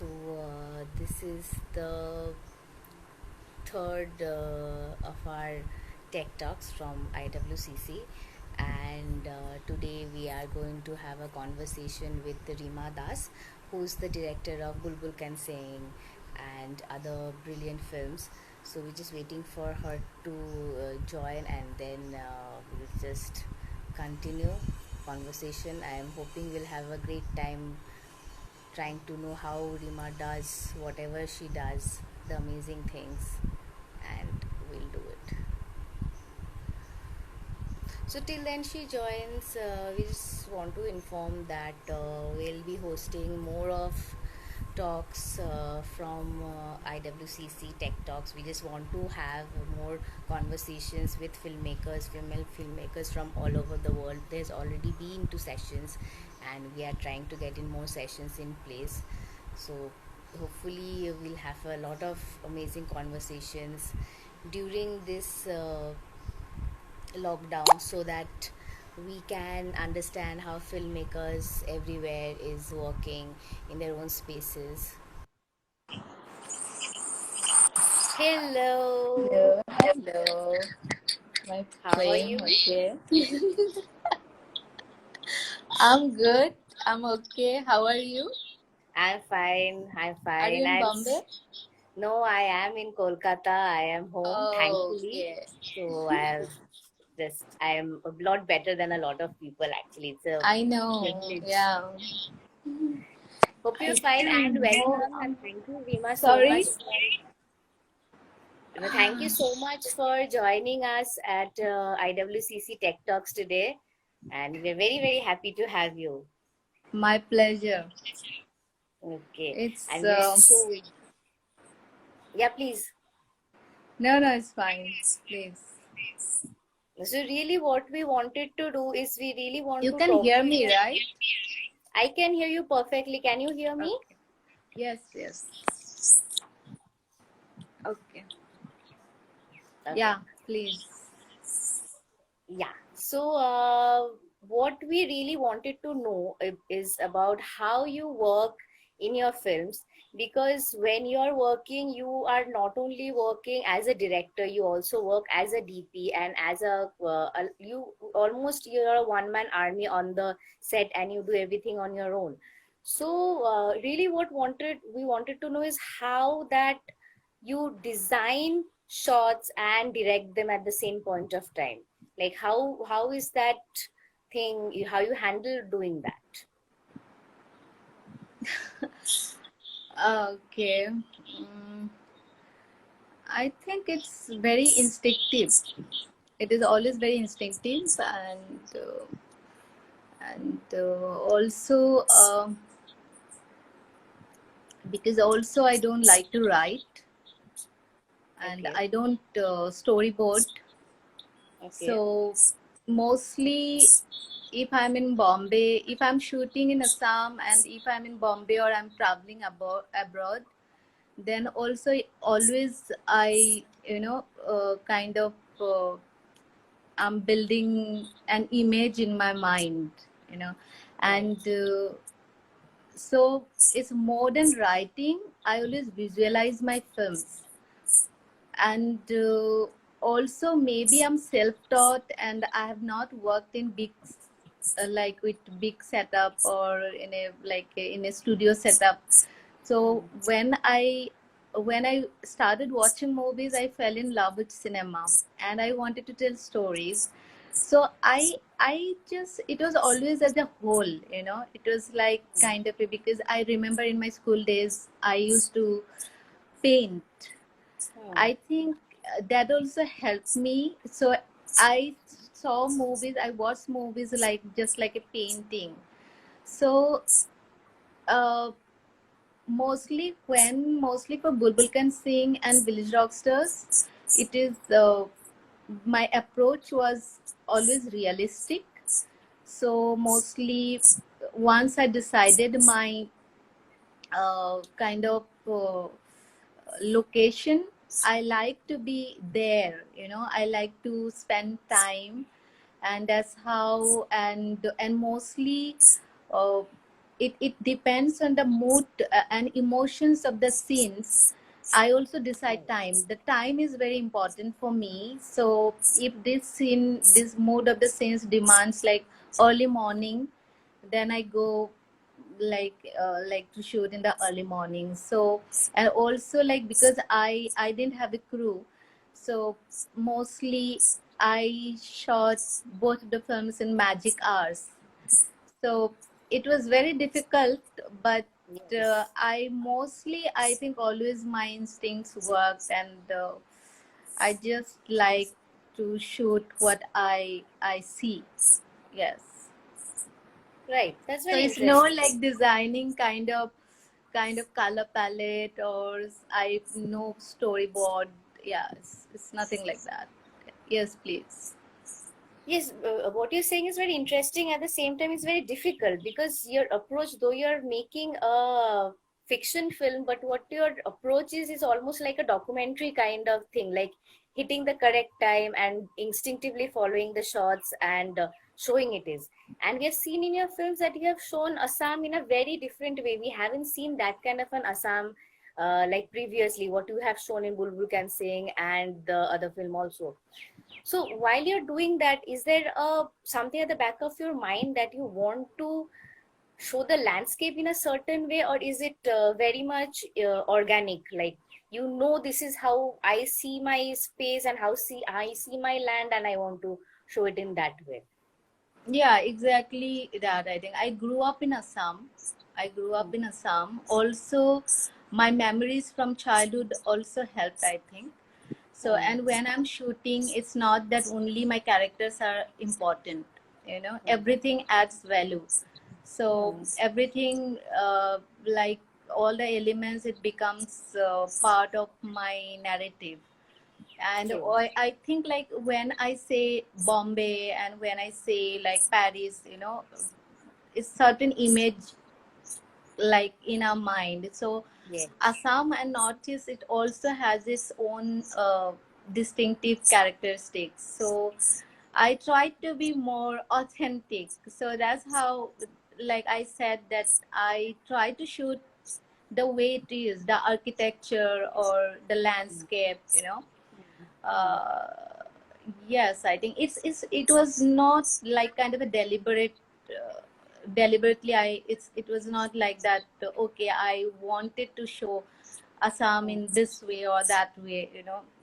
This is the third of our tech talks from IWCC, and today we are going to have a conversation with Rima Das, who's the director of Bulbul Can Sing and other brilliant films. So we're just waiting for her to join, and then we'll just continue conversation. I am hoping we'll have a great time trying to know how Rima does whatever she does, the amazing things, and we'll do it. So, till then she joins, we just want to inform that we'll be hosting more of talks from IWCC Tech Talks. We just want to have more conversations with filmmakers, female filmmakers from all over the world. There's already been 2 sessions, and we are trying to get in more sessions in place. So, hopefully, we'll have a lot of amazing conversations during this lockdown so that we can understand how filmmakers everywhere is working in their own spaces. Hello, Hello, hello. My how are playing, you? okay. I'm good. I'm okay. How are you? I'm fine. I'm Are you fine. in Bombay? No, I am in Kolkata. I am home, Oh, thankfully. okay. So I am a lot better than a lot of people actually. It's a I know. privilege. Yeah. Hope I you're fine and think no. welcome, and thank you, Rima, so Sorry. much for thank you so much for joining us at IWCC Tech Talks today. And we're very, very happy to have you. My pleasure. Okay. It's And we're so, yeah, please. no, no. It's fine. Please. So, really, what we wanted to do is we really want You to can talk hear to me, you. right? I can hear you perfectly. Can you hear me? Okay. Yes. Yes. Okay. Okay. Yeah. Please. Yeah. What we really wanted to know is about how you work in your films, because when you're working, you are not only working as a director, you also work as a DP and as you almost you're a one-man army on the set, and you do everything on your own. Really, what wanted we wanted to know is how that you design shots and direct them at the same point of time, like how is that thing, how you handle doing that? Okay. I think it's very instinctive. It is always very instinctive, and also because also I don't like to write, and Okay. I don't storyboard. Okay. So mostly, if I'm in Bombay, if I'm shooting in Assam, and if I'm in Bombay or I'm traveling abroad, then also always I kind of I'm building an image in my mind, you know, Right. and so it's more than writing. I always visualize my films, and also maybe I'm self-taught and I have not worked in big, like with big setup or in a in a studio setup. So when I started watching movies, I fell in love with cinema and I wanted to tell stories. So I just, it was always as a whole, it was like kind of because I remember in my school days I used to paint. Hmm. I think that also helped me. So I saw movies, I watched movies like just like a painting. So uh, mostly for Bulbul Can Sing and Village Rockstars, it is my approach was always realistic. So mostly once I decided my kind of location, I like to be there, I like to spend time, and that's how. And mostly uh, it depends on the mood and emotions of the scenes. I also decide Right. time. The time is very important for me. So if this scene, this mood of the scenes demands like early morning, then I go like to shoot in the early morning. So, and also like because I didn't have a crew, so mostly I shot both of the films in magic hours. So it was very difficult, but Yes. I think always my instincts worked, and I just like to shoot what I see. Yes. Right. That's So very it's no interesting. like designing kind of color palette, or I know storyboard. Yeah, it's nothing like that. Yes, please. Yes, what you're saying is very interesting. At the same time, it's very difficult because your approach, though you're making a fiction film, but what your approach is almost like a documentary kind of thing, like hitting the correct time and instinctively following the shots and showing it is. And we have seen in your films that you have shown Assam in a very different way. We haven't seen that kind of an Assam like previously, what you have shown in Bulbul Can Sing and the other film also. So while you're doing that, is there something at the back of your mind that you want to show the landscape in a certain way, or is it very much organic? Like this is how I see my space and how see I see my land, and I want to show it in that way. Yeah, exactly that. I think I grew up in Assam. I grew Hmm. up in Assam. Also, my memories from childhood also helped, I think. So, Hmm. and when I'm shooting, it's not that only my characters are important, Hmm. everything adds value. So, Hmm. everything, like all the elements, it becomes part of my narrative. And True. I think like when I say Bombay and when I say like Paris, it's certain image like in our mind. So Yes. Assam and Northeast, it also has its own distinctive characteristics. So I try to be more authentic. So that's how, like I said, that I try to shoot the way it is, the architecture or the Hmm. landscape, Hmm. uh, yes, I think it was not like kind of a deliberately it was not like that. Okay, I wanted to show Assam Hmm. in this way or that way.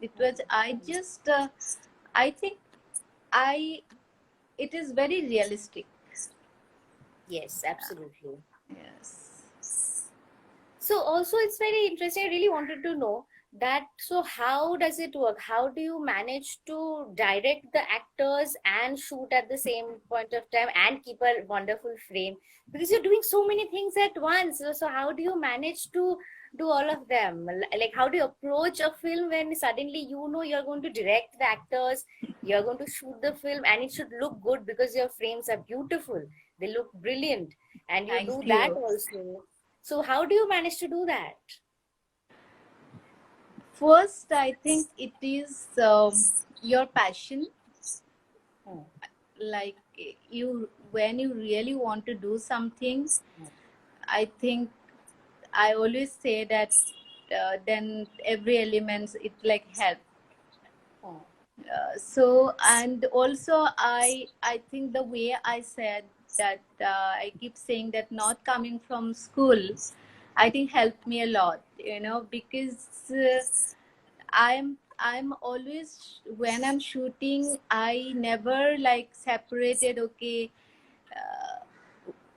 It was I Hmm. just I think I it is very realistic. Yes, absolutely. Yes. So also it's very interesting. I really wanted to know that. So how does it work? How do you manage to direct the actors and shoot at the same point of time and keep a wonderful frame? Because you're doing so many things at once. So how do you manage to do all of them? Like how do you approach a film when suddenly you're going to direct the actors, you're going to shoot the film, and it should look good because your frames are beautiful. They look brilliant, and you Thank do that you. also. So how do you manage to do that? First, I think it is your passion. Hmm. Like you, when you really want to do something, I think I always say that then every element it like help. Hmm. So and also I think the way I said that I keep saying that not coming from school, I think helped me a lot. Because I'm always when I'm shooting, I never like separated. Okay,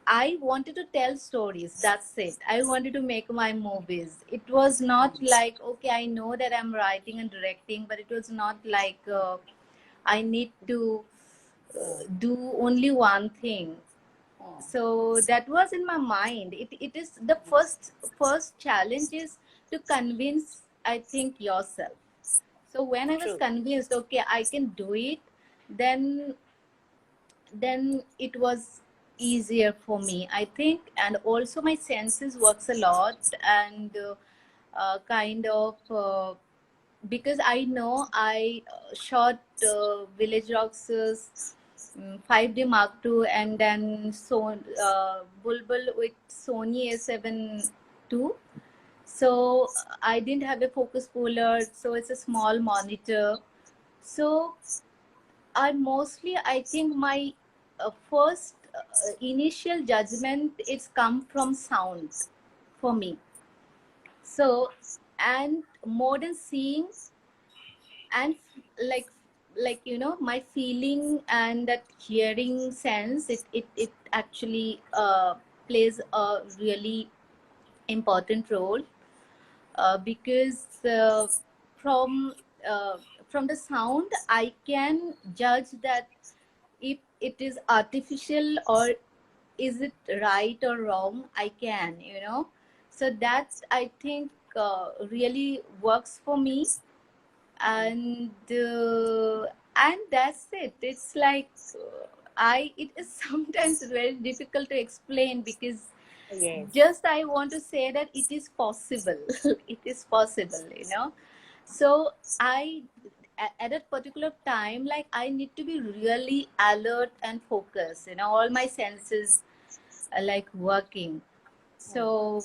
I wanted to tell stories. That's it. I wanted to make my movies. It was not like, okay, I know that I'm writing and directing, but it was not like I need to do only one thing. Hmm. So that was in my mind. It is the first challenge is to convince, I think, yourself. So when I was True. convinced, okay, I can do it, then it was easier for me, I think. And also my senses works a lot, and kind of because I know I shot village rocks 5D Mark II, and then Bulbul with Sony A7 II. So I didn't have a focus puller, so it's a small monitor. So I think my first initial judgment is come from sound for me. So, and more than seeing, and like my feeling and that hearing sense, it actually plays a really important role, because from uh, from the sound I can judge that if it is artificial or is it right or wrong. I can, so that I think really works for me. And that's it. It's like it is sometimes very difficult to explain, because Yes. just I want to say that it is possible. It is possible, so I at that particular time, like, I need to be really alert and focused, all my senses are like working. So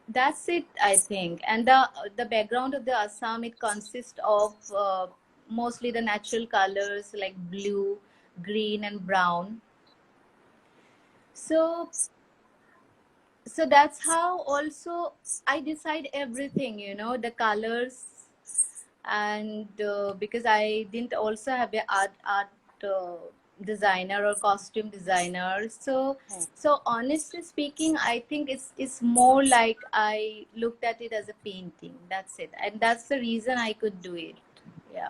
that's it, I think. And the background of the Assam, it consists of mostly the natural colors like blue, green, and brown. So that's how also I decide everything, the colors. And because I didn't also have a art designer or costume designer, so honestly speaking, I think it's more like I looked at it as a painting. That's it, and that's the reason I could do it. Yeah.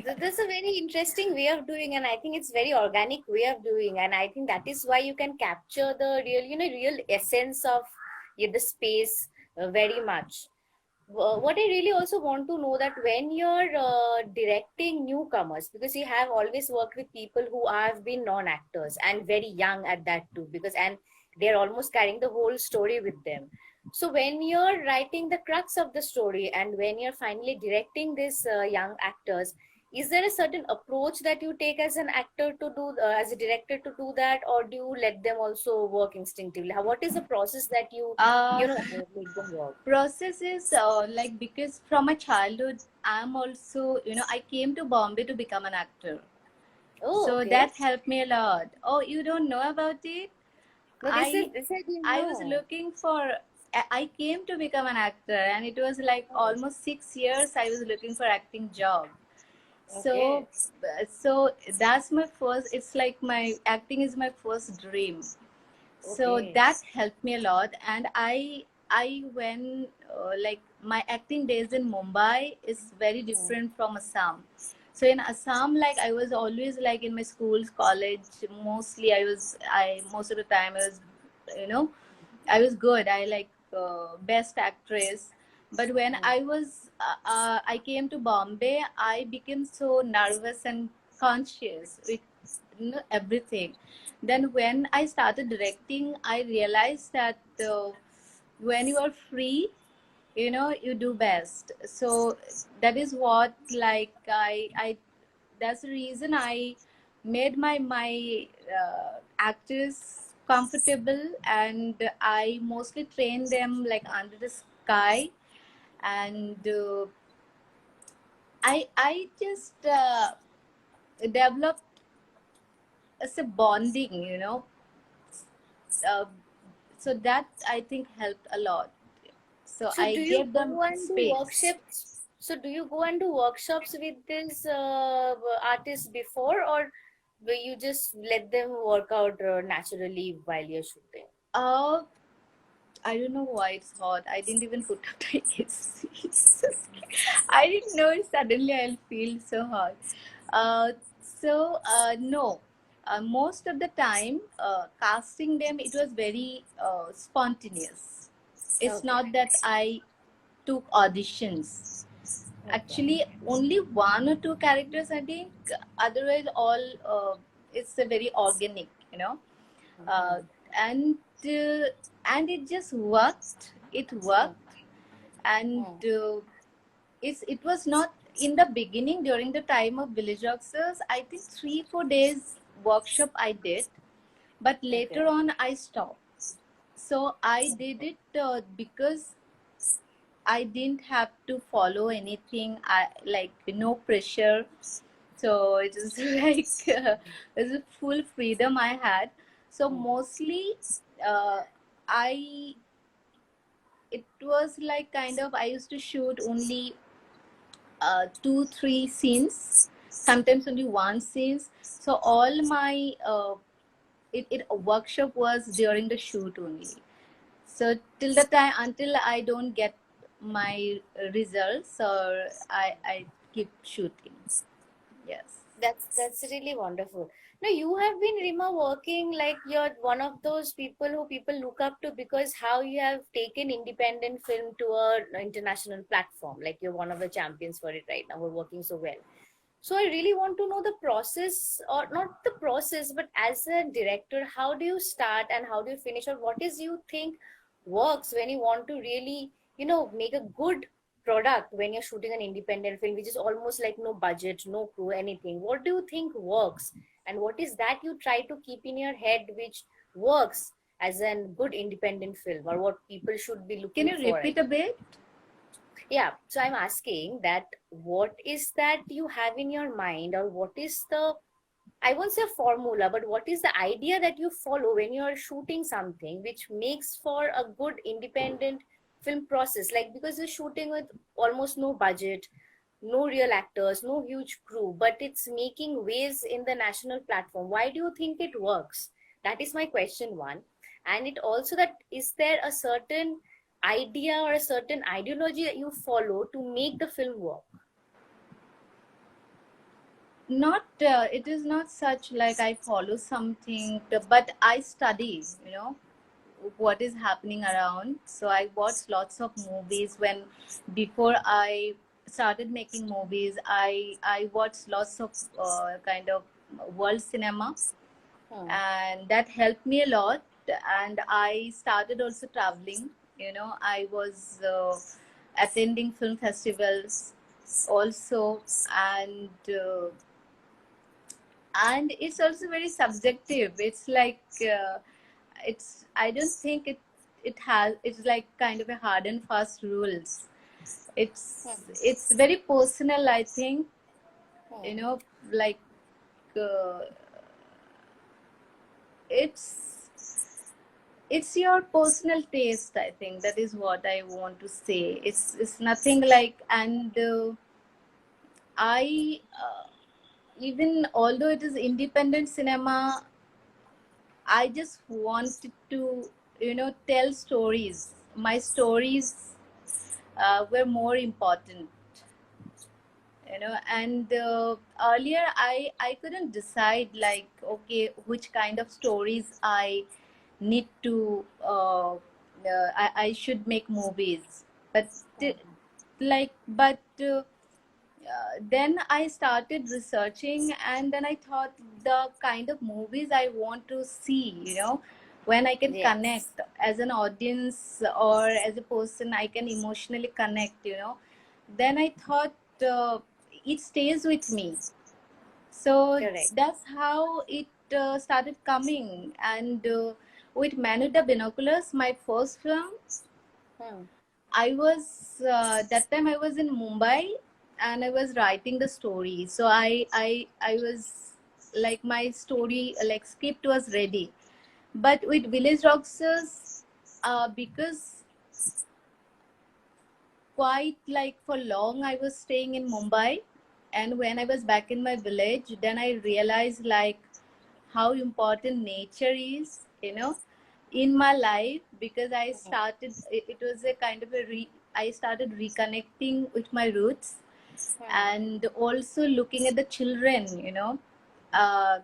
That's a very interesting way of doing, and I think it's very organic way of doing, and I think that is why you can capture the real, real essence of the space very much. What I really also want to know that when you're directing newcomers, because you have always worked with people who have been non-actors and very young at that too, because and they're almost carrying the whole story with them. So when you're writing the crux of the story and when you're finally directing these young actors, is there a certain approach that you take as an actor to do, as a director to do that, or do you let them also work instinctively? What is the process that you, uh make them work? Process is like, because from my childhood I'm also, I came to Bombay to become an actor. Oh, So okay. that helped me a lot. Oh, you don't know about it? No, I this I didn't I was know. looking for. I came to become an actor, and it was like Oh, almost 6 years I was looking for acting job. okay. So that's my first. It's like my acting is my first dream. So Okay. that helped me a lot, and I when like, my acting days in Mumbai is very Hmm. different from Assam. So in Assam, like, I was always like in my schools, college, mostly I most of the time I was, you know I was good. I like best actress. But when Hmm. I came to Bombay, I became so nervous and conscious with, everything. Then when I started directing, I realized that when you are free, you do best. So that is what, like, I that's the reason I made my actors comfortable, and I mostly train them like under the sky. And I just developed as a bonding, uh, so that I think helped a lot. So So I do you gave them go and do space. workshops? So do you go and do workshops with these artists before, or will you just let them work out naturally while you're shooting? uh I don't know why it's hot. I didn't even put up the AC. I didn't know suddenly I'll feel so hot. No. Most of the time, casting them, it was very spontaneous. It's Okay. not that I took auditions. Okay. Actually, only one or two characters, I think. Otherwise, all it's a very organic, uh, Mhm. and uh, and it just worked. It Hmm. worked, and Hmm. it was not. in the beginning, during the time of Village Rockstars, I think 3-4 days workshop I did, but later Okay. on I stopped. So I did it because I didn't have to follow anything. I like no pressure. So it is like it's a full freedom I had. So Hmm. mostly, I it was like kind of I used to shoot only 2-3 scenes, sometimes only one scenes. So all my workshop was during the shoot only. So till the time until I don't get my results, or I keep shooting. Yes. That's really wonderful. Now you have been, Rima, working like you're one of those people who people look up to because how you have taken independent film to a international platform. Like you're one of the champions for it right now. We're working so well. So I really want to know the process, or not the process, but as a director, how do you start and how do you finish, or what is you think works when you want to really, make a good product when you're shooting an independent film, which is almost like no budget, no crew, anything. What do you think works, and what is that you try to keep in your head which works as a good independent film, or what people should be Can looking you for? repeat a bit? Yeah, so I'm asking that what is that you have in your mind, or what is the, I won't say formula, but what is the idea that you follow when you're shooting something which makes for a good independent film process? Like, because you're shooting with almost no budget, no real actors, no huge crew, but it's making waves in the national platform. Why do you think it works? That is my question one. And it also, that is there a certain idea or a certain ideology that you follow to make the film work? Not it is not such like I follow something, but I study, what is happening around. So I watch lots of movies. When before I started making movies, I watched lots of kind of world cinema, Hmm. and that helped me a lot. And I started also traveling. I was attending film festivals also, and it's also very subjective. It's like it's I don't think it's like kind of a hard and fast rules. It's very personal, I think. you Hmm. know like uh, it's it's your personal taste, I think. That is what I want to say. It's nothing like. And I even although it is independent cinema, I just wanted to, tell stories. My stories were more important, And earlier, I couldn't decide, like, okay, which kind of stories I need to. I should make movies, but but. Then I started researching, and then I thought the kind of movies I want to see, when I can Yes, connect as an audience, or as a person, I can emotionally connect, Then I thought it stays with me. So correct. that's how it started coming. And with Manuda Binoculars, my first film, Hmm. that time I was in Mumbai, and I was writing the story. So I was like, my story, like, script was ready. But with Village Rockstars, because quite like for long I was staying in Mumbai, and when I was back in my village, then I realized, like, how important nature is, in my life. Because it was a kind of I started reconnecting with my roots, Hmm. and also looking at the children, uh,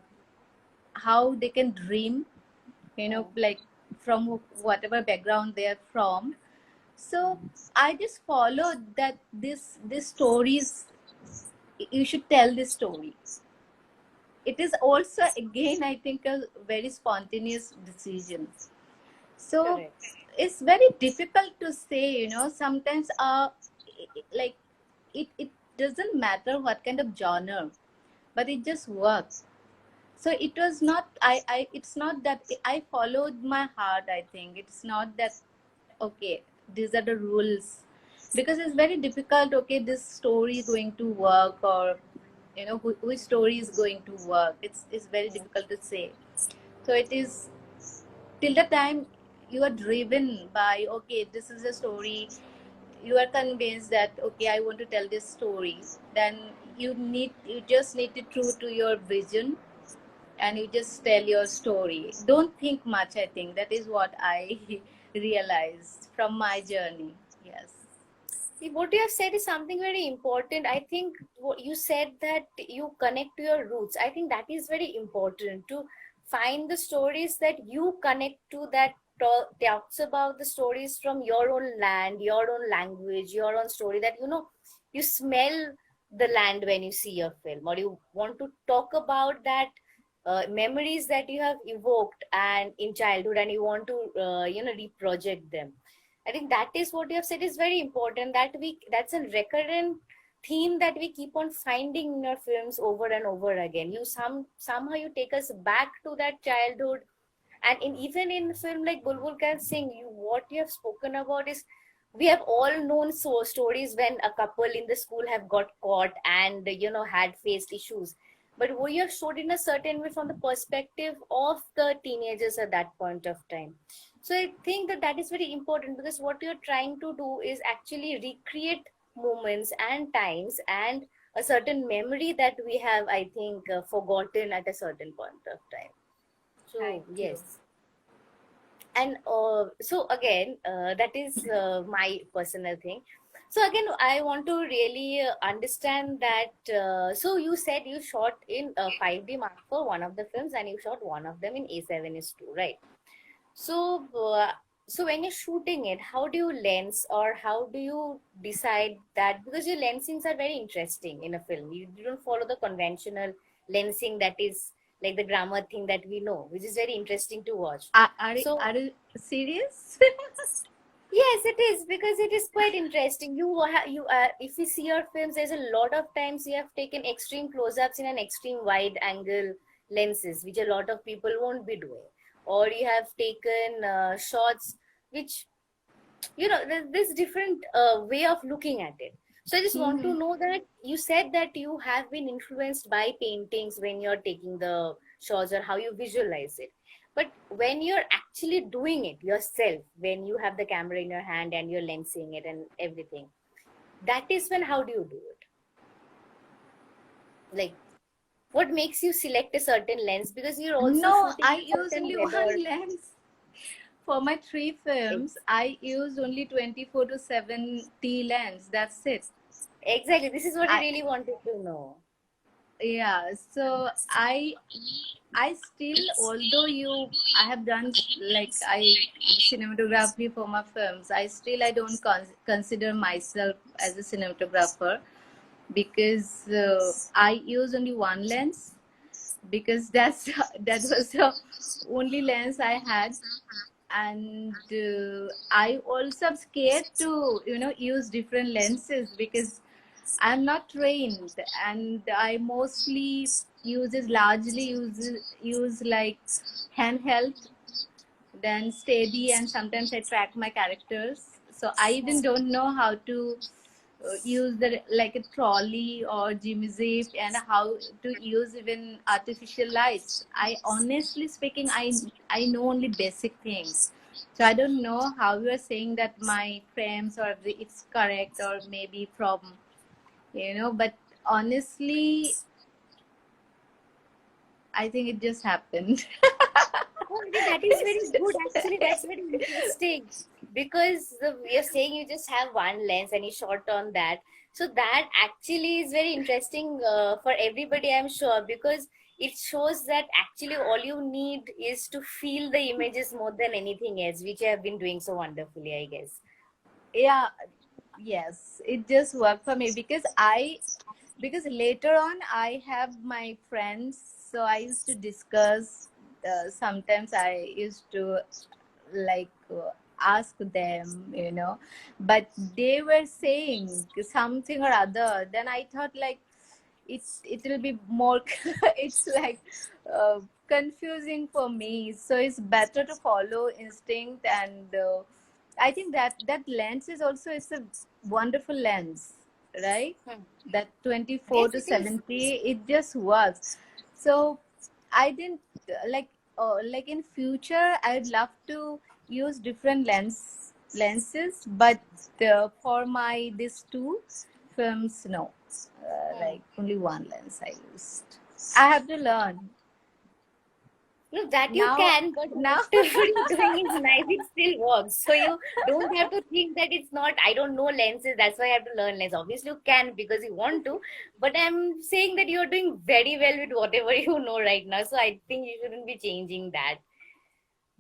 how they can dream, Hmm. like, from whatever background they are from. So I just followed that this stories, you should tell this story. It is also, again, I think, a very spontaneous decision. So Correct. it's very difficult to say, sometimes like, it doesn't matter what kind of genre, but it just works. So it was not, it's not that I followed my heart. I think it's not that, okay, these are the rules, because it's very difficult. Okay, this story is going to work, or which story is going to work. It's very difficult to say. So it is till the time you are driven by, okay, this is a story, you are convinced that, okay, I want to tell this story, then you just need to true to your vision, and you just tell your story. Don't think much. I think that is what I realized from my journey. Yes. See, what you have said is something very important. I think what you said, that you connect to your roots. I think that is very important, to find the stories that you connect to, that talks about the stories from your own land, your own language, your own story, that you smell the land when you see a film, or you want to talk about that memories that you have evoked and in childhood, and you want to reproject them. I think that is what you have said is very important. That's a recurrent theme that we keep on finding in your films over and over again. Somehow you take us back to that childhood, and even in film like Bulbul Can Sing, what you have spoken about is, we have all known stories when a couple in the school have got caught and had faced issues. But we have showed in a certain way from the perspective of the teenagers at that point of time. So I think that is very important, because what you're trying to do is actually recreate moments and times and a certain memory that we have, I think, forgotten at a certain point of time. So Thank you. yes. And so again, that is my personal thing. So again, I want to really understand that, so you said you shot in 5D Mark for one of the films, and you shot one of them in A7 is 2, right? So so when you're shooting it, how do you lens, or how do you decide that? Because your lensings are very interesting in a film. You don't follow the conventional lensing that is like the grammar thing that we know, which is very interesting to watch. So Are you serious? yes, it is, because it is quite interesting. If you see your films, there's a lot of times you have taken extreme close-ups in an extreme wide angle lenses, which a lot of people won't be doing, or you have taken shots which there's this different way of looking at it. So I just want to Mhm. know that you said that you have been influenced by paintings when you're taking the shots, or how you visualize it. But when you're actually doing it yourself, when you have the camera in your hand and you're lensing it and everything, that is when, how do you do it? Like, what makes you select a certain lens? Because you're also No, shooting I in use certain only weather. one lens. For my 3 films, I use only 24 to 7 T lens. That's it. Exactly. This is what I I really wanted to know. Yeah. So I still, although I have done like cinematography for my films, I don't consider myself as a cinematographer, because I use only one lens, because that was the only lens I had. And I also am scared to use different lenses, because I'm not trained, and I mostly use like handheld, then steady, and sometimes I track my characters. So I even don't know how to use the like a trolley or Jimmy Zip, and how to use even artificial lights. I honestly speaking, I know only basic things. So I don't know how you are saying that my frames or it's correct, or maybe from but honestly, I think it just happened. Oh, that is very good. Actually, that's very interesting, because you're saying you just have one lens and you shot on that. So that actually is very interesting for everybody, I'm sure, because it shows that actually all you need is to feel the images more than anything else, which you have been doing so wonderfully, I guess. Yeah, yes, it just worked for me, because later on I have my friends, so I used to discuss. Sometimes I used to like ask them, but they were saying something or other. Then I thought like it will be more it's like confusing for me, so it's better to follow instinct. And I think that lens is also, it's a wonderful lens, right? Hmm. That 24 Yes, to it is. 70, it just works. So I didn't like in future I'd love to use different lenses, but for my these two films, no, Hmm. like only one lens I used. I have to learn No, that you now. can, but Now, whatever you're doing is nice, it still works. So you don't have to think that it's not, I don't know lenses, that's why I have to learn lens. Obviously, you can because you want to, but I'm saying that you're doing very well with whatever you know right now. So I think you shouldn't be changing that.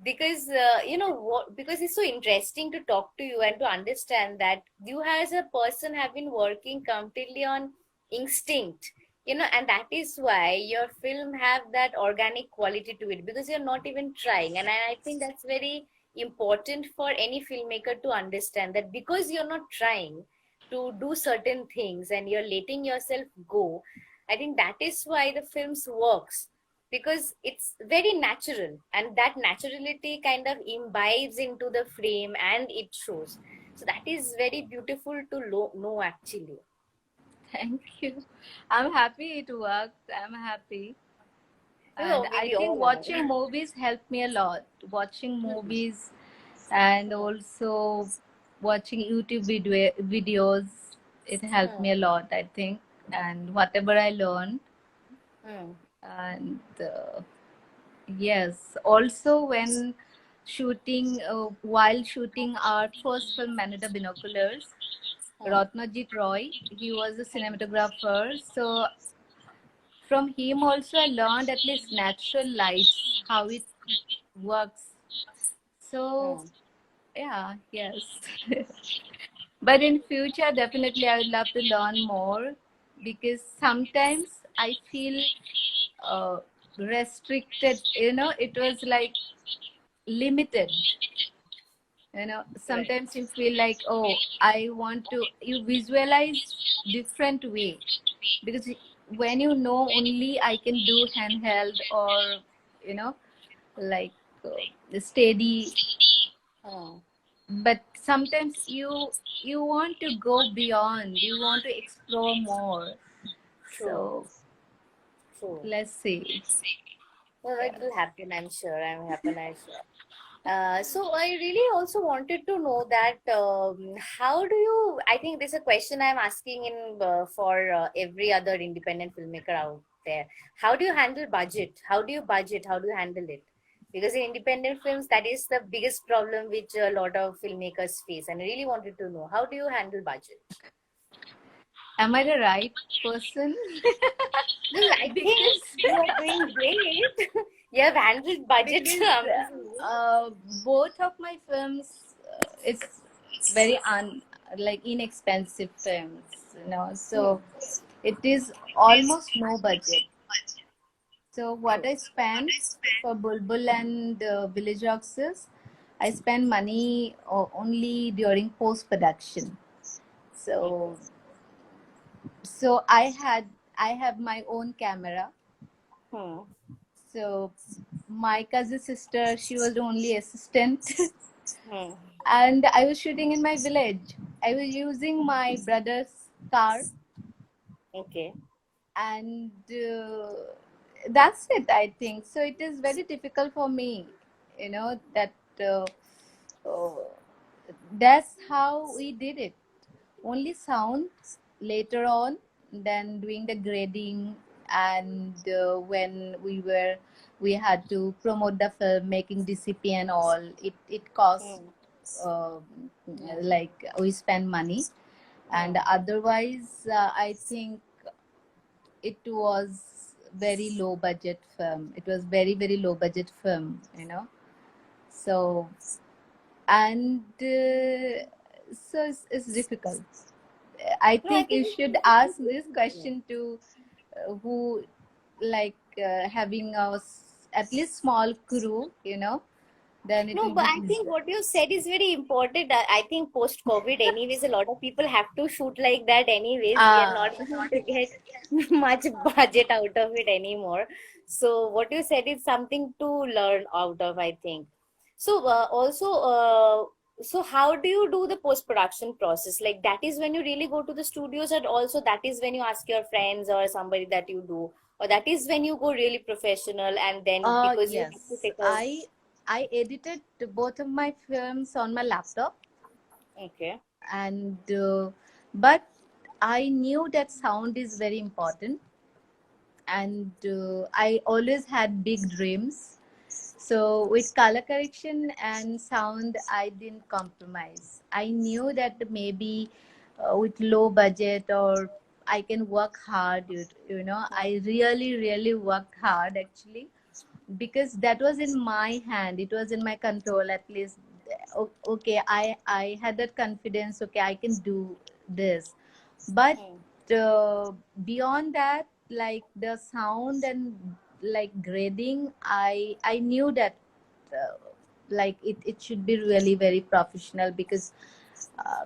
Because you know what, because it's so interesting to talk to you and to understand that you as a person have been working completely on instinct, and that is why your film have that organic quality to it, because you're not even trying. And I think that's very important for any filmmaker to understand, that because you're not trying to do certain things and you're letting yourself go, I think that is why the films works, because it's very natural, and that naturality kind of imbibes into the frame and it shows. So that is very beautiful to know actually. thank you. I'm happy it worked. I'm happy. And No, I we think all are. watching movies helped me a lot. Watching movies and also watching YouTube videos, it helped me a lot, I think. And whatever I learned, Hmm. and yes, also when shooting, while shooting our first film, Man with the Binoculars, Hmm. Ratnajit Roy, he was a cinematographer. So from him also I learned at least natural lights, how it works. So Hmm. yeah, yes. But in future, definitely I would love to learn more, because sometimes I feel uh, restricted. It was like limited. Right. Sometimes you feel like, oh, I want to. You visualize different way, because when you know only I can do handheld or you know like steady, Hmm. but sometimes you want to go beyond, you want to explore more. True. So True. let's see. Well, it Yes. will happen, I'm sure. I'm happy, I'm sure. So I really also wanted to know that how do you? I think this is a question I'm asking in for every other independent filmmaker out there. How do you handle budget? How do you budget? How do you handle it? Because in independent films, that is the biggest problem which a lot of filmmakers face. And I really wanted to know, how do you handle budget? Am I the right person? Well, I think because you are doing great. You have handled budget because amazingly. both of my films, it's very like inexpensive films, so Hmm. it is almost no budget. So what True. I spent for Bulbul and Village Roxas, I spend money only during post production. Okay. So I have my own camera. Hmm. So my cousin sister, she was the only assistant, Hmm. and I was shooting in my village. I was using my brother's car, Okay. and that's it, I think. So it is very difficult for me, that uh, that's how we did it. Only sound later on, then doing the grading, and when we had to promote the film, making DCP and all, it cost, Hmm. uh, Hmm. like we spend money. And Hmm. otherwise, I think it was very low budget film. It was very, very low budget film. So, and so it's difficult. I No, I think you think should ask this question to who, like, having at least small crew, then it No, will but be I think easier. what you said is very important. I think post-COVID, anyways, a lot of people have to shoot like that. Anyways, we are not going to get much budget out of it anymore. So what you said is something to learn out of, I think. So so how do you do the post-production process? Like that is when you really go to the studios, and also that is when you ask your friends or somebody that you do, or that is when you go really professional, and then because you have to Yes, take a I edited both of my films on my laptop, okay. and but I knew that sound is very important, and I always had big dreams. So with color correction and sound, I didn't compromise. I knew that maybe with low budget or I can work hard. You know, I really, really worked hard actually, because that was in my hand. It was in my control. At least, okay, I had that confidence. Okay, I can do this. But Hmm. beyond that, like the sound and like grading, I knew that uh, like it should be really very professional, because uh,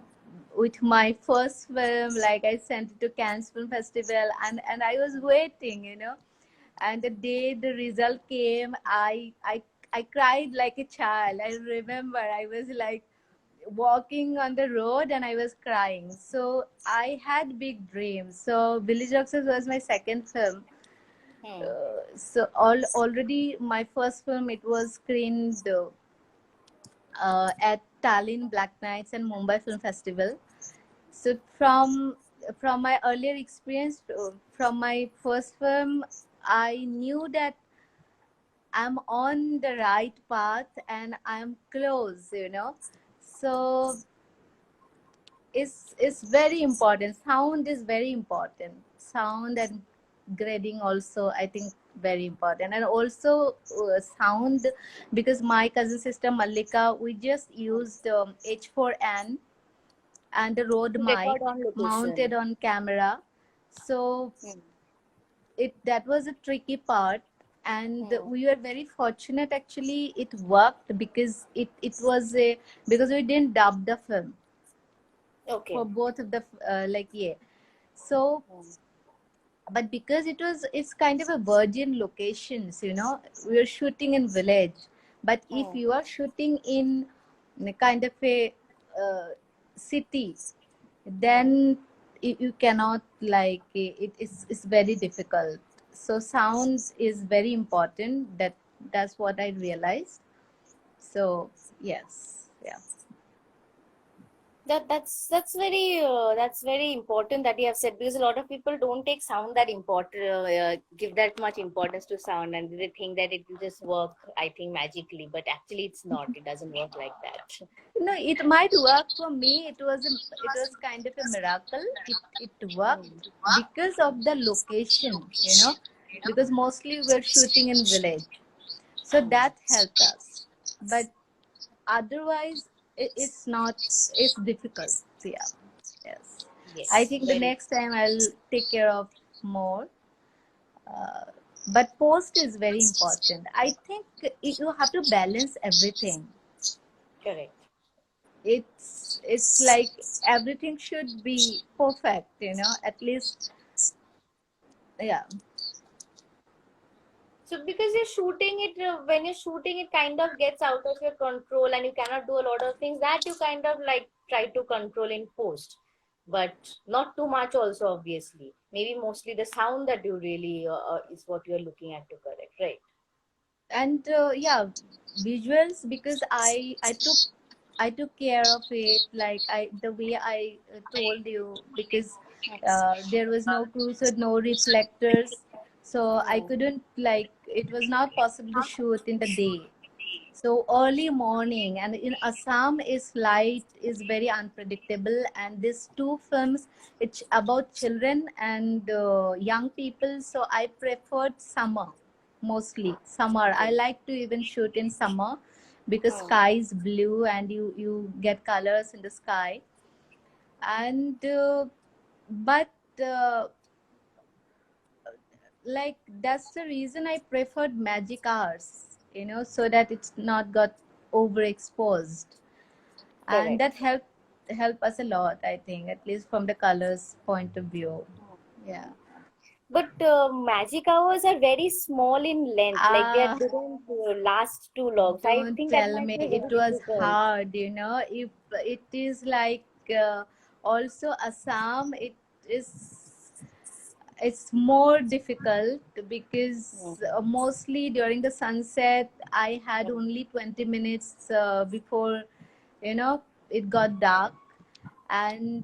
with my first film, like I sent it to Cannes Film Festival, and I was waiting, you know, and the day the result came, I cried like a child. I remember I was like walking on the road and I was crying. So I had big dreams. So Village Roxas was my second film. Hmm. So already my first film, it was screened at Tallinn Black Nights and Mumbai Film Festival. So from my earlier experience, from my first film, I knew that I'm on the right path and I'm close, you know. So it's very important. Sound is very important. Sound and grading also, I think, very important. And also sound, because my cousin sister Malika, we just used H4n and the Rode To mic record on mounted location. on camera. So Hmm. it that was a tricky part, and Hmm. we were very fortunate actually. It worked because it was a, because we didn't dub the film Okay. for both of the like, yeah. So Hmm. but because it's kind of a virgin locations, you know, we are shooting in village. But if Hmm. you are shooting in a kind of a uh, city, Hmm. then you cannot, like, it's very difficult. So sound is very important. That's what I realized. So yes, yeah. That's very important that you have said, because a lot of people don't take sound that important, give that much importance to sound, and they think that it will just work, I think, magically, but actually it's not. It doesn't work like that. No, it might work for me. It was kind of a miracle. It Hmm. worked because of the location, you know, because mostly we're shooting in village, so Hmm. that helped us. But otherwise, it's not. It's difficult. So, yeah, yes. I Yes, think the very next time I'll take care of more. Uh, but post is very important. I think you have to balance everything. correct. It's like everything should be perfect, you know, at least, yeah. So because you're shooting it, when you're shooting, it kind of gets out of your control, and you cannot do a lot of things that you kind of like try to control in post, but not too much also, obviously. Maybe mostly the sound that you really is what you're looking at to correct, right? And yeah, visuals, because I took care of it, like I the way I told you, because there was no crew, so no reflectors, so I Hmm. couldn't, like, it was not possible to shoot in the day. So early morning, and in Assam is light is very unpredictable. And these two films, it's about children and young people. So I preferred summer, mostly summer. I Okay. like to even shoot in summer, because Hmm. sky is blue and you get colors in the sky. And but uh, like that's the reason I preferred magic hours, you know, so that it's not got overexposed, and Correct. that help us a lot, I think, at least from the colors point of view. Yeah. But magic hours are very small in length, like they Ah, didn't last too long. So I don't think that tell might me. be It very was difficult. hard, if it is like also Assam, is it's more difficult because Hmm. mostly during the sunset I had Hmm. only 20 minutes before you know it got dark. And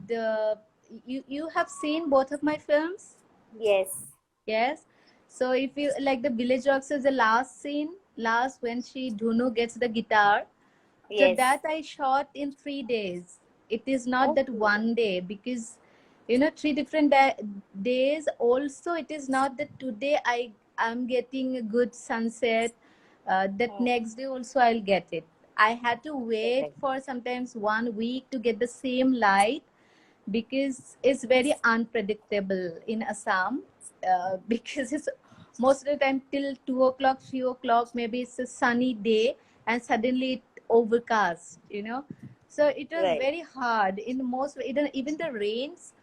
you have seen both of my films. Yes, Yes. So if you like the Village Rocks is the last scene, last when she Dhunu gets the guitar. So yes. that I shot in 3 days. It is not that Okay. one day because three different days. Also, it is not that today I am getting a good sunset. That Hmm. next day also I'll get it. I had to wait Correct. for sometimes 1 week to get the same light because it's very unpredictable in Assam. Because it's most of the time till 2 o'clock, 3 o'clock, maybe it's a sunny day and suddenly it overcast. So it was Right. very hard in most, even the rains,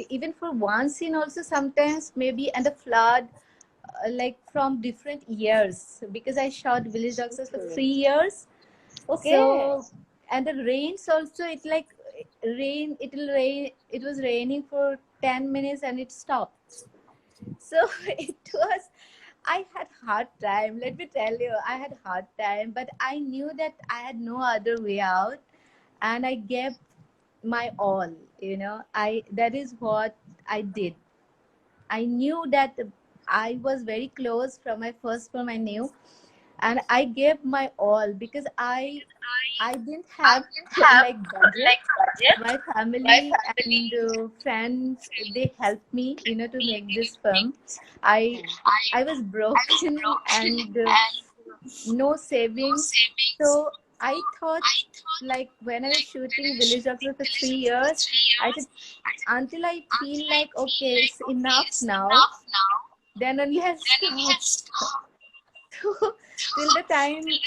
even for one scene also sometimes maybe, and the flood, like from different years because I shot Village Doctors for Okay. 3 years. Okay. So, and the rains also, it like it was raining for 10 minutes and it stopped. So it was, I had hard time, let me tell you, I had hard time, but I knew that I had no other way out, and I gave my all. I that is what I did. I knew that I was very close from my first film. I knew, and I gave my all because I didn't have like budget. My family and friends, they helped me, to make this film. I I was broken and no savings, so I thought, like when I was shooting Village Doctor for 3 years, I said until I feel like okay, it's enough now, then only I'll stop. Till the time,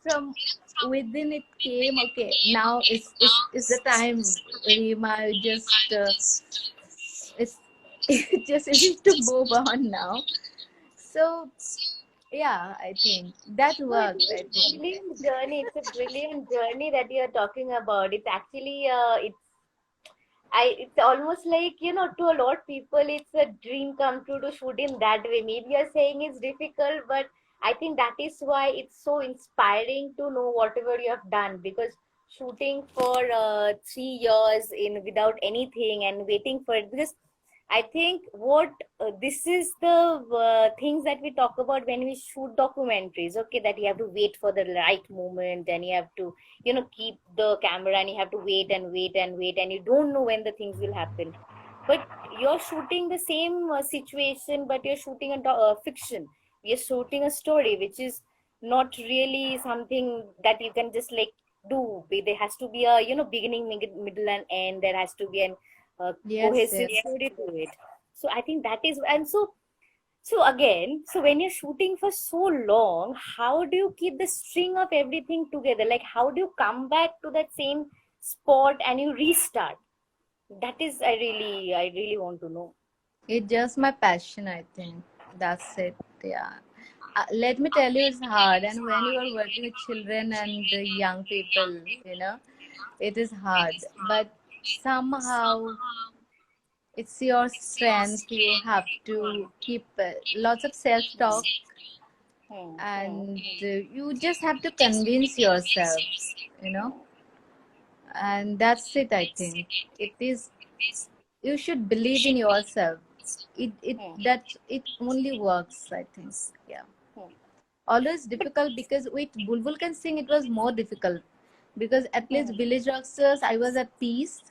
from within it came, okay, now it's the time, Rima, just it's it just is to move on now. So yeah, I think that No, it's worked, I a think. brilliant journey. It's a brilliant journey that you're talking about. It's actually, it's almost like, to a lot of people, it's a dream come true to shoot in that way. Maybe you're saying it's difficult, but I think that is why it's so inspiring to know whatever you have done, because shooting for 3 years in without anything and waiting for it, because I think what this is the things that we talk about when we shoot documentaries. Okay, that you have to wait for the right moment, and you have to, keep the camera, and you have to wait and wait and wait, and you don't know when the things will happen. But you're shooting the same situation, but you're shooting a fiction. You're shooting a story, which is not really something that you can just like do. There has to be a beginning, middle, and end. There has to be an Yes, cohesive yes. story to it. So I think that is, and so again, so when you're shooting for so long, how do you keep the string of everything together? Like how do you come back to that same spot and you restart? That is, I really want to know. It's just my passion, I think. That's it. Yeah. Let me tell you, it's hard. And when you are working with children and young people, it is hard. But somehow it's your strength. You have to keep lots of self talk, Hmm, hmm, and you just have to convince yourself, you know, hmm, and that's it, I think. It is, you should believe in yourself. hmm, It only works, I think. Yeah. hmm. Always But difficult because with Bulbul Can Sing, it was more difficult because at hmm, least Village Rockstars, I was at peace.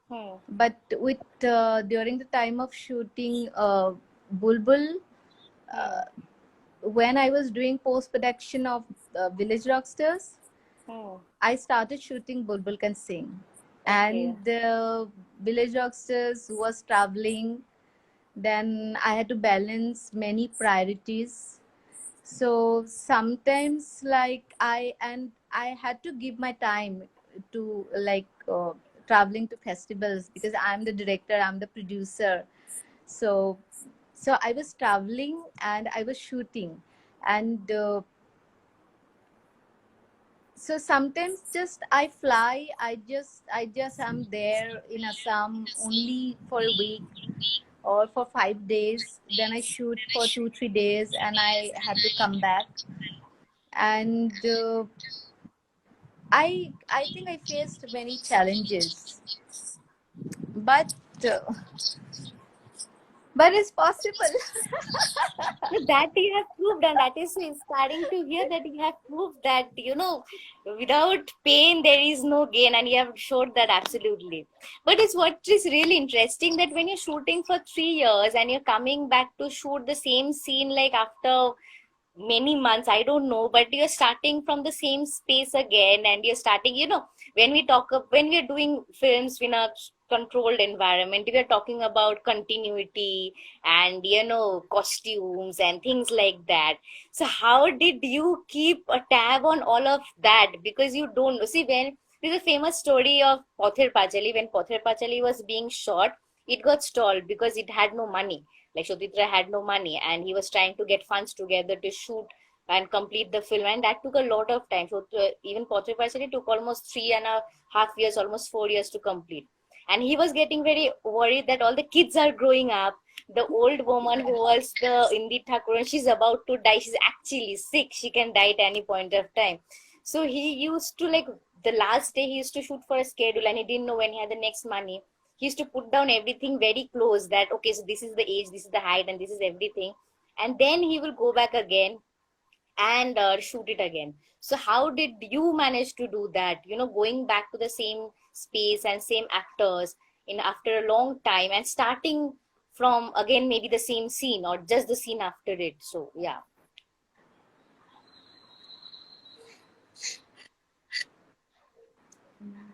hmm, But with during the time of shooting Bulbul, hmm, uh, when I was doing post production of Village Rockstars, hmm. I started shooting Bulbul Can Sing. Okay. And Village Rockstars was traveling. Then I had to balance many priorities. So sometimes, like, I had to give my time to like traveling to festivals because I'm the director, I'm the producer. So I was traveling and I was shooting, and so sometimes just I fly. I just am there in Assam only for a week or for 5 days. Then I shoot for 2 3 days, and I had to come back. And I think I faced many challenges, but uh, but it's possible. So that you have proved, and that is so inspiring to hear that you have proved that, without pain there is no gain, and you have showed that absolutely. But it's what is really interesting that when you're shooting for 3 years and you're coming back to shoot the same scene like after many months, I don't know, but you're starting from the same space again, and you're starting, when we talk when we're doing films in a controlled environment, we are talking about continuity and costumes and things like that. So how did you keep a tab on all of that? Because you don't see, when there's a famous story of Pothir Pachali. When Pothir Pachali was being shot, it got stalled because it had no money. Like Shodhitra had no money, and he was trying to get funds together to shoot and complete the film, and that took a lot of time. So even Pothir Pachali took almost 3.5 years, almost 4 years to complete. And he was getting very worried that all the kids are growing up. The old woman who was the Indi Thakur, she's about to die. She's actually sick. She can die at any point of time. So he used to, like, the last day he used to shoot for a schedule, and he didn't know when he had the next money. He used to put down everything very close, that okay, so this is the age, this is the height, and this is everything. And then he will go back again and shoot it again. So how did you manage to do that, going back to the same space and same actors in after a long time, and starting from again maybe the same scene or just the scene after it? So yeah.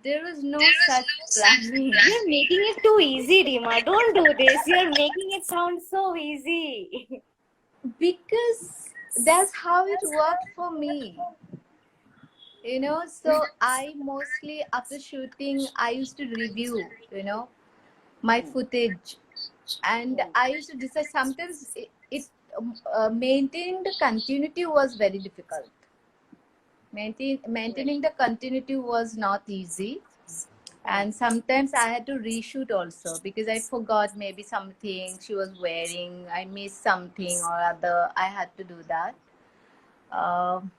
There was no such planning. You're making it too easy, Rima. Don't do this. You're making it sound so easy. Because that's how it worked for me. So I mostly after shooting I used to review, my footage, and I used to decide. Sometimes maintaining the continuity was very difficult. Maintaining the continuity was not easy, and sometimes I had to reshoot also because I forgot maybe something she was wearing. I missed something or other. I had to do that. Um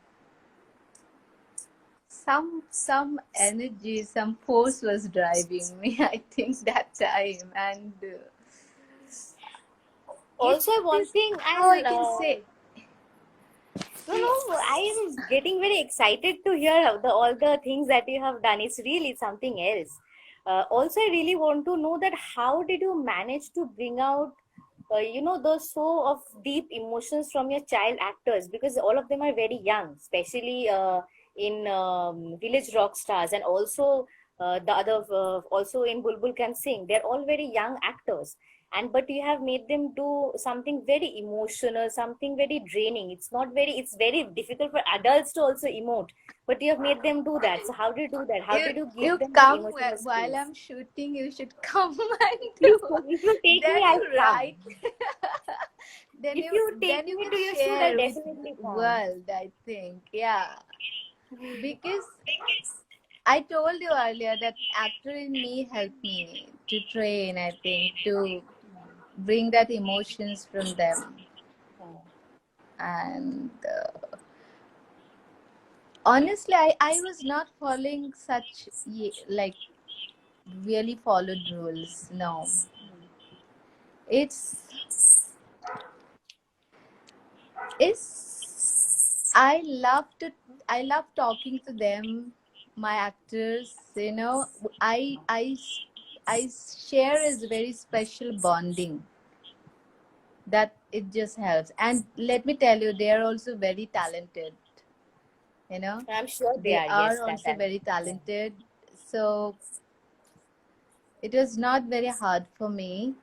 some energy, some force was driving me. I think that time, and it Also, one is thing how I I'll can say. no, I am getting very excited to hear all the things that you have done. It's really something else. Also, I really want to know that how did you manage to bring out, those so of deep emotions from your child actors, because all of them are very young, especially in Village Rock Stars, and also the other, also in Bulbul Can Sing. They're all very young actors, and but you have made them do something very emotional, something very draining. It's very difficult for adults to also emote, but you have made them do that. So how did you do that? How you did you give you them that come emotional while space? I'm shooting. You should come and do. Please, if you take me, Then I'll you come. write. then If you you take then you me can to your shoot, I'll share with definitely come. world. I think, yeah, because I told you earlier that actor in me helped me to train. I think to bring that emotions from them, and honestly, I was not following such like really followed rules. No, it's it's I love talking to them, my actors. I share is very special bonding that it just helps. And let me tell you, they are also very talented. You know, I'm sure they they are. are Yes, also that. very Yeah. talented. So it was not very hard for me,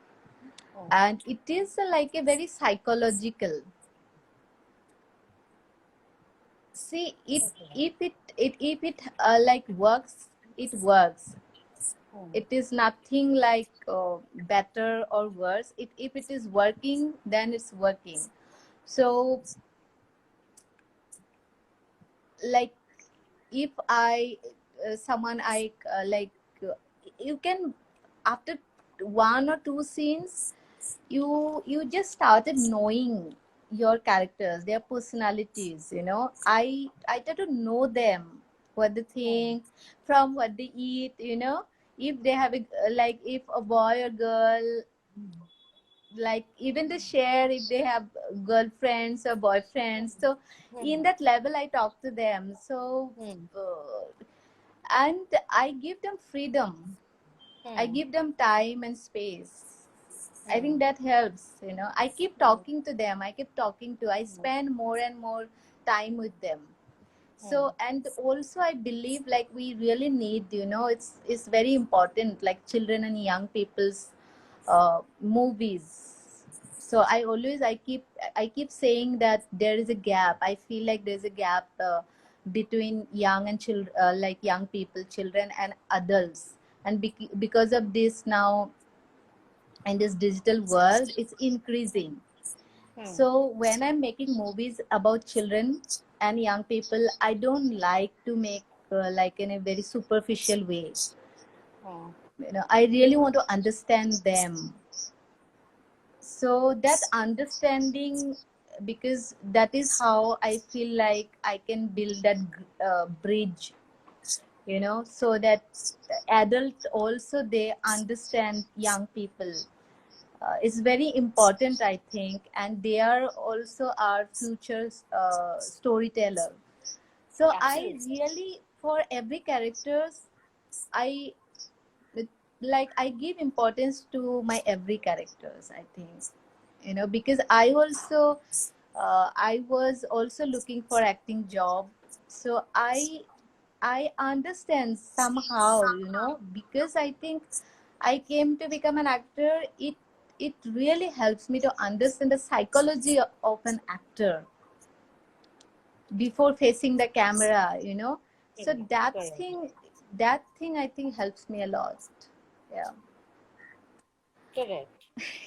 and it is like a very psychological. See, it Okay. if it like works, it works. Hmm. It is nothing like better or worse. If it is working, then it's working. So, like, if I someone I uh, you can, after one or two scenes, you just started knowing your characters, their personalities. I try to know them, what they Hmm. think, from what they eat. If they have a, like, if a boy or girl, like, even they share, if they have girlfriends or boyfriends. So in Hmm. that level I talk to them. So Hmm. uh, and I give them freedom, I Hmm. give them time and space. I Hmm. think that helps. I keep Hmm. talking to them. I Hmm. spend more and more time with them. Hmm. So, and also I believe, like, we really need, it's very important, like children and young people's movies. So I keep saying that there is a gap. I feel like there's a gap between young and children, like young people, children and adults. And because of this now, in this digital world, it's increasing. Hmm. So when I'm making movies about children and young people, I don't like to make like in a very superficial way. Hmm. I really want to understand them. So that understanding, because that is how I feel like I can build that bridge, so that adults also, they understand young people. Is very important, I think, and they are also our future storyteller. So I Absolutely. really, for every characters, I I give importance to my every characters, I think. Because I was also looking for acting job. So I understand somehow, because I think I came to become an actor. It really helps me to understand the psychology of an actor before facing the camera. So Correct. Correct. that thing I think helps me a lot. Yeah. Correct.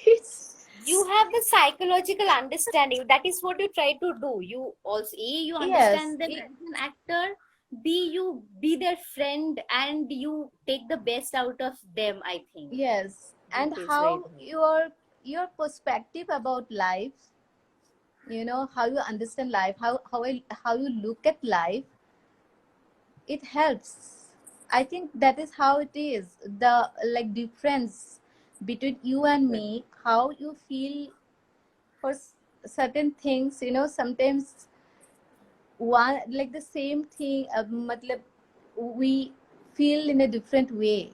It's, You have the psychological understanding. That is what you try to do. You also, A, you yes, understand them as an actor. B, you be their friend and you take the best out of them, I think. yes. That And is very how good. your perspective about life, how you understand life, how you look at life, it helps. I think that is how it is, the like difference between you and Good. me, how you feel for certain things. Sometimes one, like the same thing, matlab, we feel in a different way,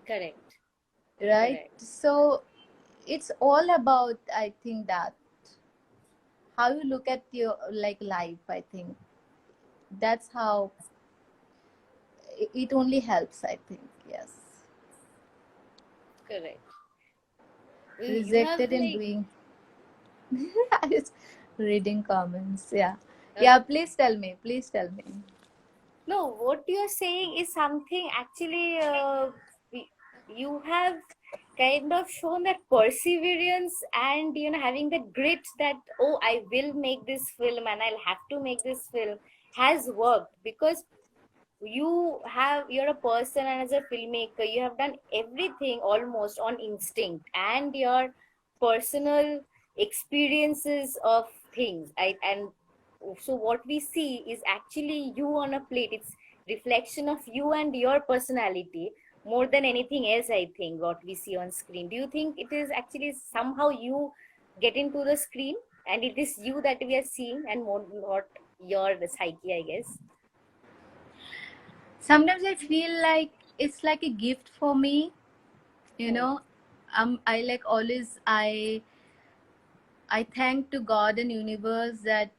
Correct. right? Correct. So it's all about, I think, that how you look at your, like, life. I think that's how it only helps, I think. Yes. Correct. You have Rejected in like doing. I was reading comments. Yeah. uh, Yeah, please tell me. no, what you're saying is something actually you have kind of shown that perseverance and having that grit that, oh, I will make this film and I'll have to make this film has worked because you're a person, and as a filmmaker you have done everything almost on instinct and your personal experiences of things. And so what we see is actually you on a plate. It's reflection of you and your personality more than anything else. I think what we see on screen, do you think it is actually somehow you get into the screen and it is you that we are seeing and more not your psyche, I guess? Sometimes I feel like it's like a gift for me, you Hmm. know. I like always, I thank to God and universe that,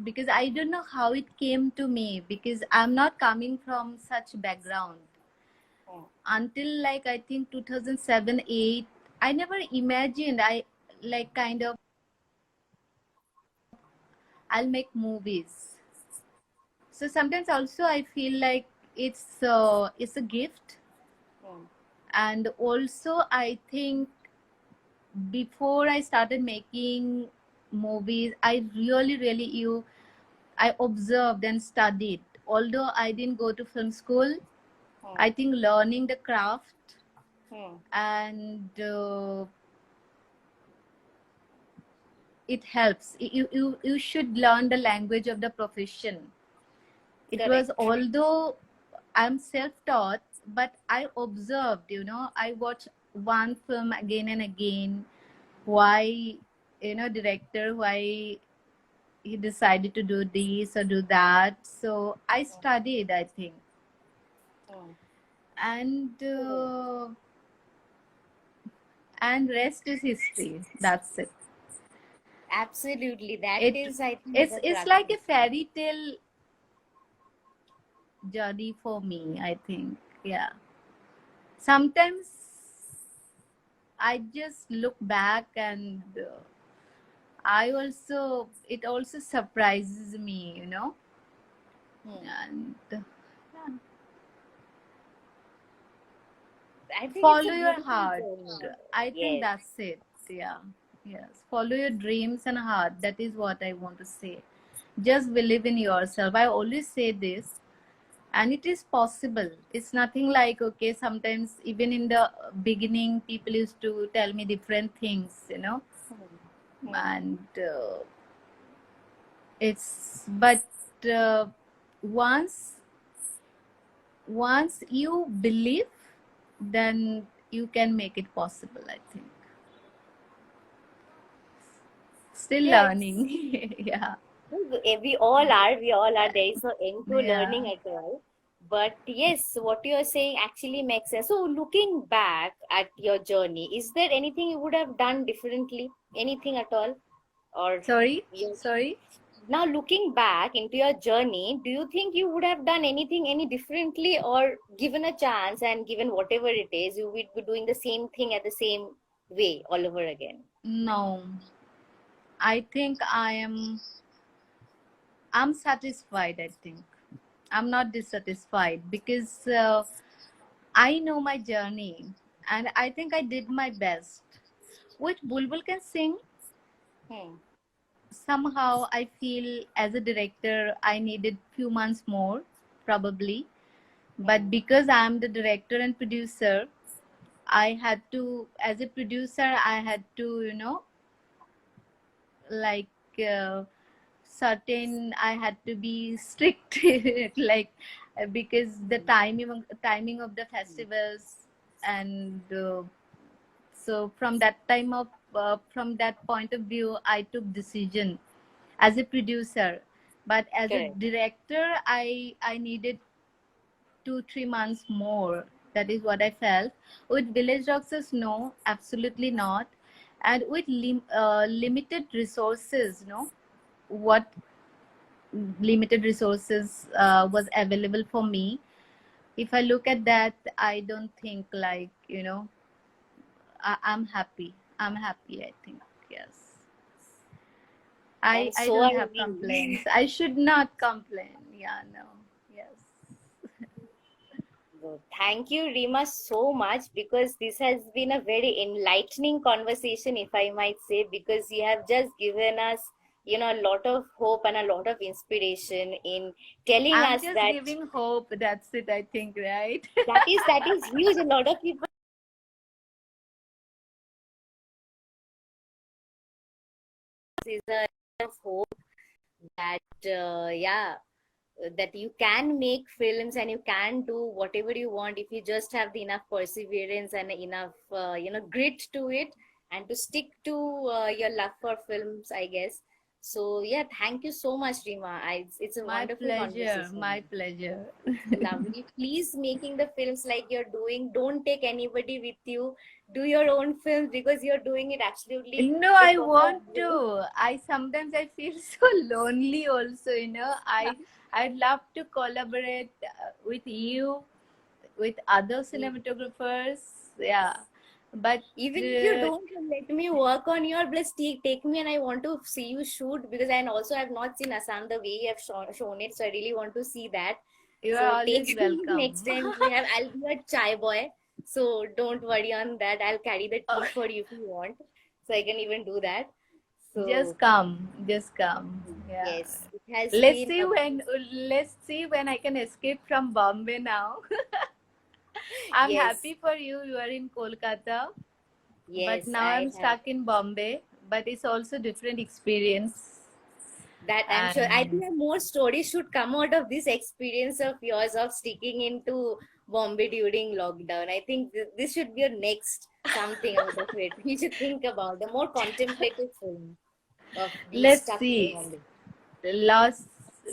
because I don't know how it came to me, because I'm not coming from such background. Hmm. Until, like, I think 2007 8, I never imagined I, like, kind of, I'll make movies. So sometimes also I feel like it's a gift. Hmm. And also I think before I started making movies, I really I observed and studied. Although I didn't go to film school, Hmm. I think learning the craft Hmm. and it helps. You should learn the language of the profession. It was, Correct. although I'm self-taught, but I observed, I watched one film again and again. Why, director, why he decided to do this or do that. So I studied, I think. Hmm. And Correct. rest is history. That's it. Absolutely. That It is, I think, it's the it's crux like of a fairy tale journey for me, I think. Yeah. Sometimes I just look back and it also surprises me, Hmm. and yeah. I think it's a Follow your beautiful heart. journey. I think Yes. that's it. Yeah. Yes. Follow your dreams and heart. That is what I want to say. Just believe in yourself. I always say this, and it is possible. It's nothing like, okay, sometimes even in the beginning, people used to tell me different things. Hmm. Hmm. And but uh, once you believe, then you can make it possible, I think. Still Yeah, learning. Yeah. we all are. We all are. There is no end to Yeah. learning at all. But yes, what you are saying actually makes sense. So, looking back at your journey, is there anything you would have done differently? Anything at all? Or Sorry. you Sorry. now looking back into your journey, do you think you would have done anything any differently, or given a chance and given whatever it is, you would be doing the same thing at the same way all over again? No. I think I'm satisfied, I think. I'm not dissatisfied because I know my journey and I think I did my best. Which Bulbul can sing. Hmm. Somehow I feel as a director I needed few months more, probably. But Hmm. because I'm the director and producer, I had to, as a producer, I had to, like certain, I had to be strict, like because the timing of the festivals, and so from that point of view, I took decision as a producer. But as a Correct. director, I needed 2-3 months more. That is what I felt. With Village Rockstars, no, absolutely not. And with limited resources, what limited resources was available for me. If I look at that, I don't think like, I'm happy. I'm happy, I think. Yes. And I so don't are have we. complaints. I should not complain. Yeah, no. Yes. Good. Thank you, Rima, so much, because this has been a very enlightening conversation, if I might say, because you have just given us, a lot of hope and a lot of inspiration in telling I'm us just that giving hope. That's it, I think, right? that is huge. A lot of people is a of hope that yeah, that you can make films and you can do whatever you want if you just have the enough perseverance and enough grit to it, and to stick to your love for films, I guess. So yeah, thank you so much, Rima. It's a My wonderful pleasure. My conversation. pleasure. Lovely. Please, making the films like you're doing, don't take anybody with you. Do your own films because you're doing it absolutely No, the I perfect want way. to. I sometimes I feel so lonely also, I'd love to collaborate with you, with other cinematographers. Yeah. But Even if you don't let me work on your, let's take me, and I want to see you shoot, because I also have not seen Assam the way you have shown it, so I really want to see that. you So are take always me next welcome. time we have. I'll be a chai boy, so don't worry on that. I'll carry the tea for you if you want, so I can even do that. Just So come, just come. Yeah. yes, it has Let's been see a when let's see when I can escape from Bombay now. I'm yes, happy for you. You are in Kolkata, but yes. now I I'm have. stuck in Bombay. But it's also different experience. That I'm sure. I And think more stories should come out of this experience of yours of sticking into Bombay during lockdown. I think this should be your next something out of it. You should think about the more contemplative film of being let's stuck in see. Bombay. Lots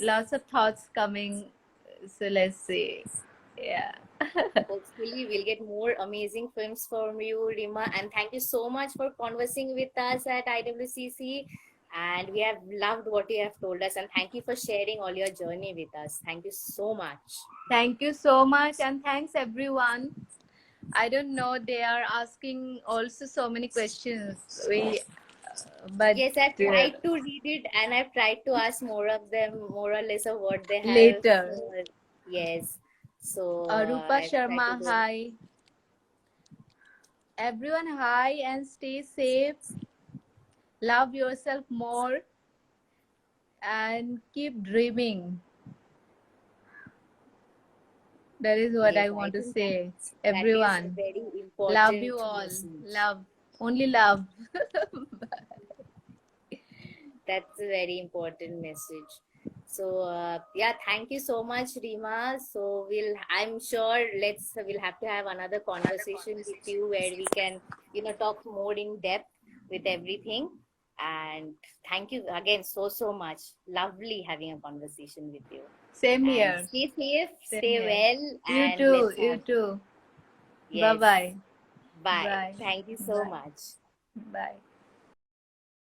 lots of thoughts coming. So let's see. Yeah. Hopefully, we'll get more amazing films from you, Rima. And thank you so much for conversing with us at IWCC. And we have loved what you have told us. And thank you for sharing all your journey with us. Thank you so much. Thank you so much, and thanks everyone. I don't know, they are asking also so many questions. But Yes, I've tried to read it and I've tried to ask more of them, more or less of what they have. later. Yes. So Arupa I've tried to Sharma, do. hi. Everyone, hi, and stay safe. Love yourself more and keep dreaming. That is what Yes, I I want to think say. that is a Everyone, very love you important all. message. Love, only love. That's a very important message. So yeah, thank you so much, Rima. So I'm sure we'll have to have another conversation with you where we can, talk more in depth with everything. And thank you again so much. Lovely having a conversation with you. Same And here. stay safe, Same stay here. well, You and too. let's You have, too. Bye yes, bye. bye. Bye. Thank you so Bye. much. Bye.